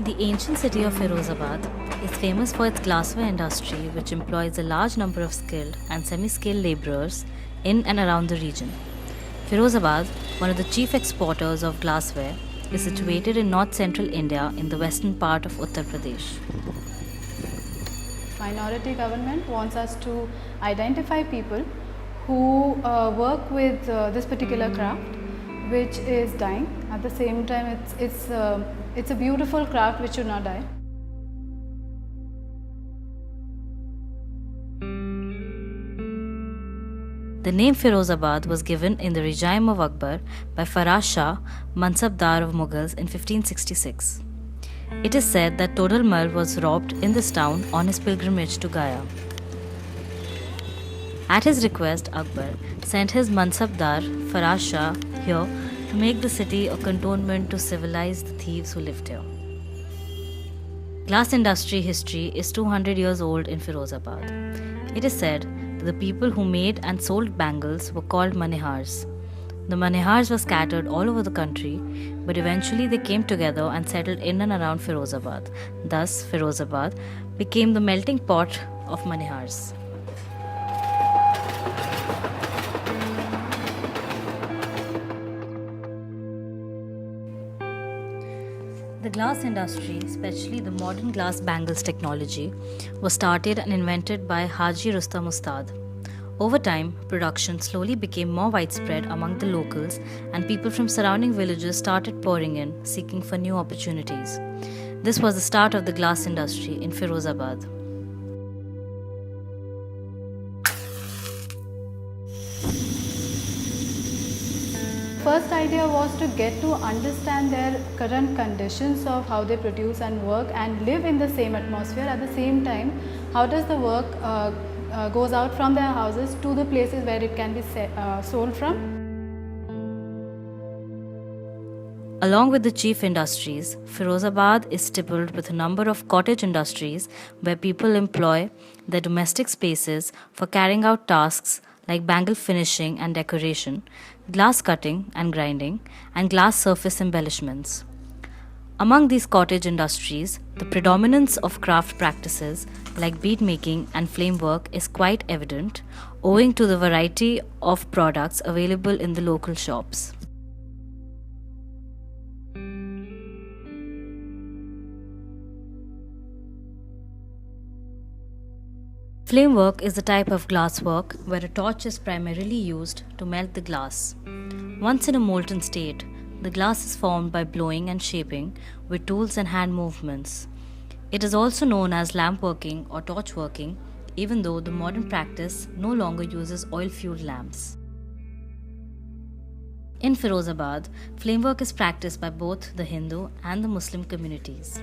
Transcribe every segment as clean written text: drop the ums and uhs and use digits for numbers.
The ancient city of Firozabad is famous for its glassware industry, which employs a large number of skilled and semi skilled laborers in and around the region. Firozabad, one of the chief exporters of glassware, is situated in north central India in the western part of Uttar Pradesh. Minority government wants us to identify people who work with this particular craft, which is dyeing. At the same time, it's a beautiful craft which should not die. The name Firozabad was given in the regime of Akbar by Faraz Shah, Mansabdar of Mughals in 1566. It is said that Todal Mal was robbed in this town on his pilgrimage to Gaya. At his request, Akbar sent his Mansabdar Faraz Shah here to make the city a cantonment to civilize the thieves who lived here. Glass industry history is 200 years old in Firozabad. It is said that the people who made and sold bangles were called manihars. The manihars were scattered all over the country, but eventually they came together and settled in and around Firozabad. Thus, Firozabad became the melting pot of manihars. The glass industry, especially the modern glass bangles technology, was started and invented by Haji Rustam Ustad. Over time, production slowly became more widespread among the locals, and people from surrounding villages started pouring in, seeking for new opportunities. This was the start of the glass industry in Firozabad. First idea was to get to understand their current conditions of how they produce and work and live in the same atmosphere. At the same time, how does the work goes out from their houses to the places where it can be sold from. Along with the chief industries, Firozabad is stippled with a number of cottage industries where people employ their domestic spaces for carrying out tasks like bangle finishing and decoration, glass cutting and grinding, and glass surface embellishments. Among these cottage industries, the predominance of craft practices like bead making and flame work is quite evident, owing to the variety of products available in the local shops. Flame work is a type of glass work where a torch is primarily used to melt the glass. Once in a molten state, the glass is formed by blowing and shaping with tools and hand movements. It is also known as lamp working or torch working, even though the modern practice no longer uses oil-fueled lamps. In Firozabad, flame work is practiced by both the Hindu and the Muslim communities.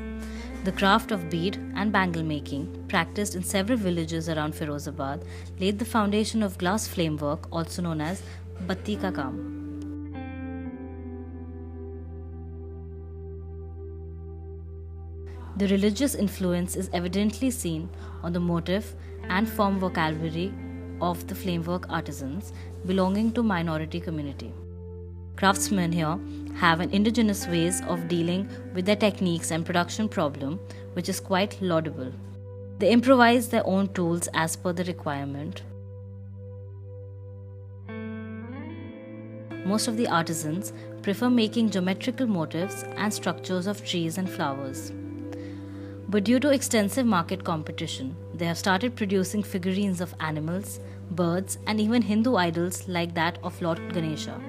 The craft of bead and bangle making, practiced in several villages around Firozabad, laid the foundation of glass flame work, also known as Batti Ka Kaam. The religious influence is evidently seen on the motif and form vocabulary of the flamework artisans belonging to minority community. Craftsmen here have an indigenous ways of dealing with their techniques and production problem, which is quite laudable. They improvise their own tools as per the requirement. Most of the artisans prefer making geometrical motifs and structures of trees and flowers. But due to extensive market competition, they have started producing figurines of animals, birds, and even Hindu idols like that of Lord Ganesha.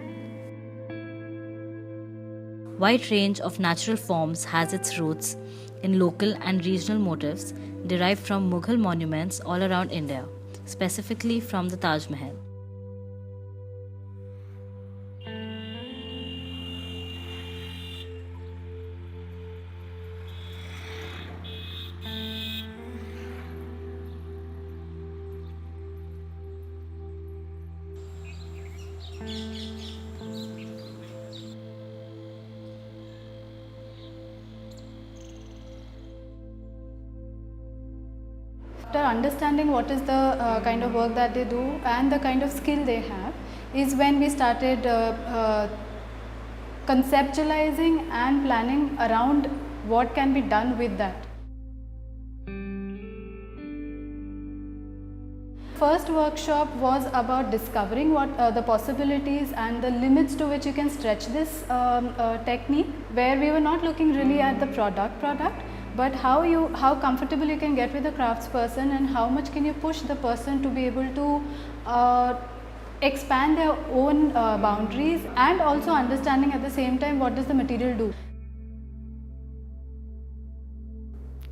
Wide range of natural forms has its roots in local and regional motifs derived from Mughal monuments all around India, specifically from the Taj Mahal. After understanding what is the kind of work that they do and the kind of skill they have is when we started conceptualizing and planning around what can be done with that. First workshop was about discovering what the possibilities and the limits to which you can stretch this technique, where we were not looking really at the product, but how comfortable you can get with the craftsperson and how much can you push the person to be able to expand their own boundaries, and also understanding at the same time what does the material do.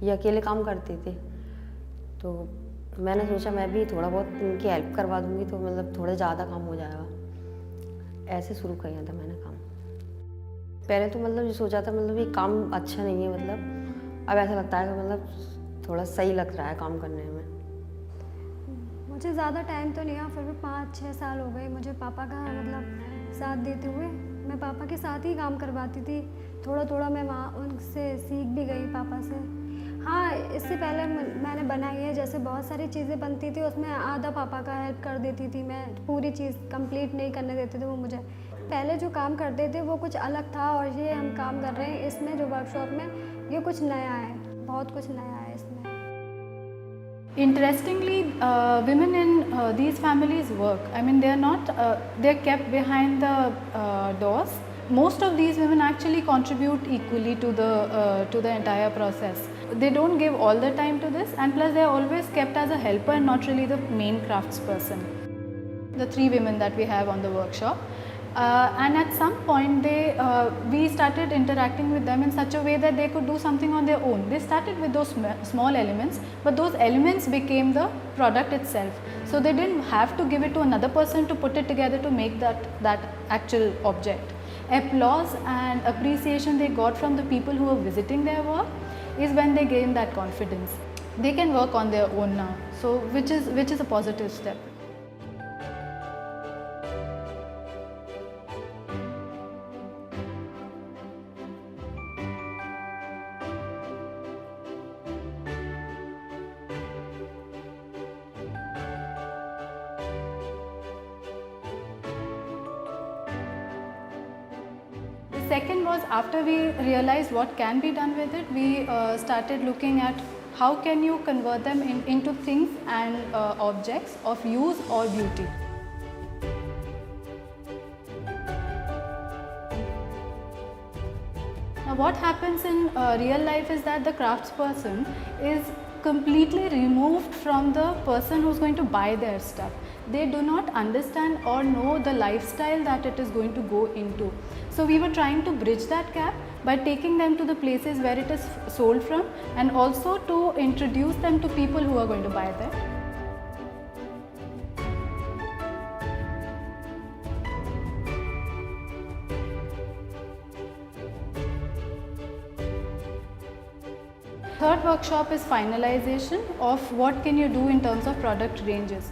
ये अकेले काम करती थी, तो मैंने सोचा मैं भी थोड़ा बहुत इनकी हेल्प करवा दूंगी तो मतलब थोड़ा ज़्यादा काम हो जाएगा। ऐसे शुरू किया था मैंने काम। पहले तो मतलब ये सोचा था मतलब ये काम अच्छा नहीं है, मतलब अब ऐसा लगता है कि मतलब थोड़ा सही लग रहा है काम करने में। मुझे ज़्यादा टाइम तो नहीं है, फिर भी 5-6 साल हो गए मुझे पापा का मतलब साथ देते हुए। मैं पापा के साथ ही काम करवाती थी, थोड़ा थोड़ा मैं वहाँ उनसे सीख भी गई पापा से। हाँ, इससे पहले मैंने बनाई है, जैसे बहुत सारी चीज़ें बनती थी उसमें आधा पापा का हेल्प कर देती थी, मैं पूरी चीज़ कंप्लीट नहीं करने देते थे वो मुझे। पहले जो काम करते थे वो कुछ अलग था, और ये हम काम कर रहे हैं इसमें जो वर्कशॉप में, ये कुछ नया है, बहुत कुछ नया है इसमें। Interestingly, women in these families work. I mean, they're kept behind the doors. Most of these women actually contribute equally to the entire process. They don't give all the time to this, and plus they are always kept as a helper, not really the main craftsperson. The 3 women that we have on the workshop. And at some point we started interacting with them in such a way that they could do something on their own. They started with those small elements, but those elements became the product itself. So they didn't have to give it to another person to put it together to make that actual object. Applause and appreciation they got from the people who were visiting their work is when they gained that confidence. They can work on their own now, so which is a positive step. Second was, after we realized what can be done with it, we started looking at how can you convert them into things and objects of use or beauty. Now what happens in real life is that the craftsperson is completely removed from the person who's going to buy their stuff. They do not understand or know the lifestyle that it is going to go into. So we were trying to bridge that gap by taking them to the places where it is sold from, and also to introduce them to people who are going to buy them. Third workshop is finalization of what can you do in terms of product ranges.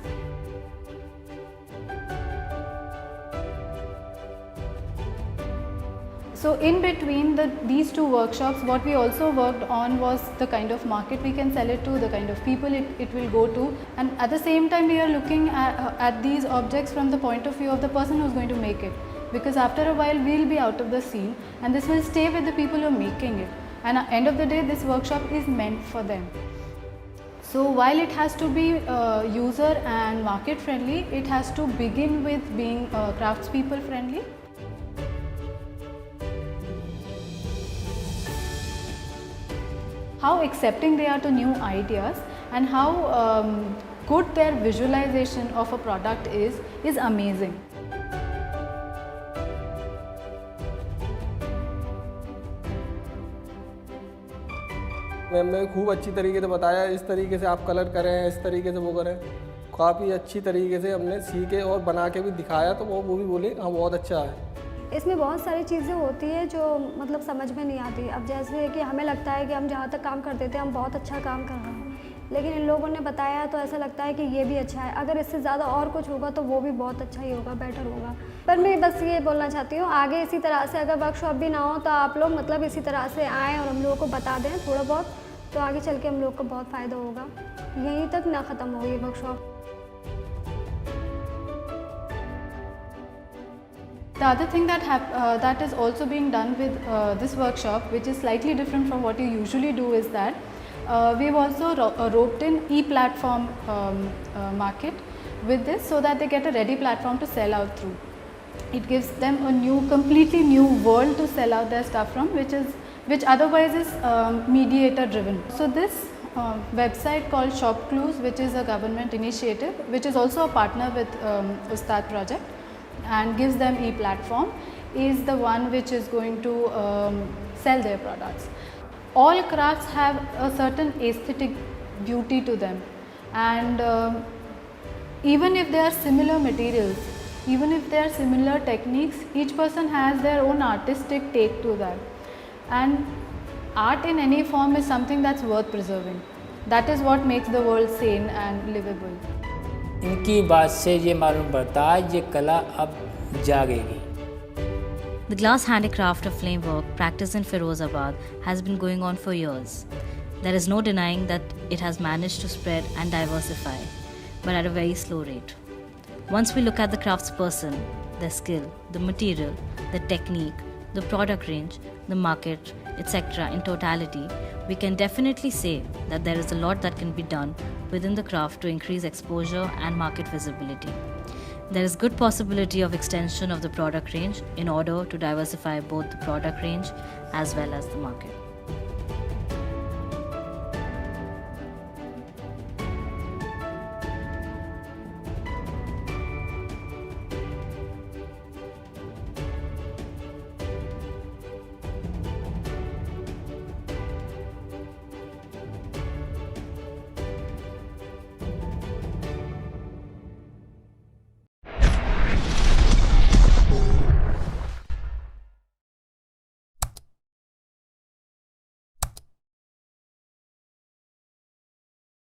So in between these 2 workshops, what we also worked on was the kind of market we can sell it to, the kind of people it will go to, and at the same time we are looking at these objects from the point of view of the person who is going to make it, because after a while we will be out of the scene and this will stay with the people who are making it, and at the end of the day this workshop is meant for them. So while it has to be user and market friendly, it has to begin with being craftspeople friendly. How accepting they are to new ideas, and how good their visualization of a product is amazing. Ma'am ने खूब अच्छी तरीके से बताया, इस तरीके से आप कलर करें, इस तरीके से वो करें। काफ़ी अच्छी तरीके से हमने सीखे और बना के भी दिखाया, तो वो भी बोले हाँ बहुत अच्छा है। इसमें बहुत सारी चीज़ें होती है जो मतलब समझ में नहीं आती। अब जैसे कि हमें लगता है कि हम जहाँ तक काम करते थे हम बहुत अच्छा काम कर रहे हैं, लेकिन इन लोगों ने बताया तो ऐसा लगता है कि ये भी अच्छा है, अगर इससे ज़्यादा और कुछ होगा तो वो भी बहुत अच्छा ही होगा, बेटर होगा। पर मैं बस ये बोलना चाहती हूँ, आगे इसी तरह से अगर वर्कशॉप भी ना हो तो आप लोग मतलब इसी तरह से आएँ और हम लोगों को बता दें थोड़ा बहुत, तो आगे चल के हम लोग को बहुत फ़ायदा होगा। यहीं तक ना ख़त्म होगी workshop. The other thing that is also being done with this workshop, which is slightly different from what you usually do, is that we've also roped in e-platform market with this, so that they get a ready platform to sell out through. It gives them a completely new world to sell out their stuff from, which otherwise is mediator driven. So this website called Shop Clues, which is a government initiative, which is also a partner with Ustad Project and gives them e-platform, is the one which is going to sell their products. All crafts have a certain aesthetic beauty to them, and even if they are similar materials, even if they are similar techniques, each person has their own artistic take to that. And art in any form is something that's worth preserving. That is what makes the world sane and livable. इनकी बात से ये मालूम पड़ता है ये कला अब जागेगी. The glass handicraft of flame work practiced in Firozabad has been going on for years. There is no denying that it has managed to spread and diversify, but at a very slow rate. Once we look at the craftsperson, their skill, the material, the technique, the product range, the market, etc. in totality, we can definitely say that there is a lot that can be done within the craft to increase exposure and market visibility. There is good possibility of extension of the product range in order to diversify both the product range as well as the market.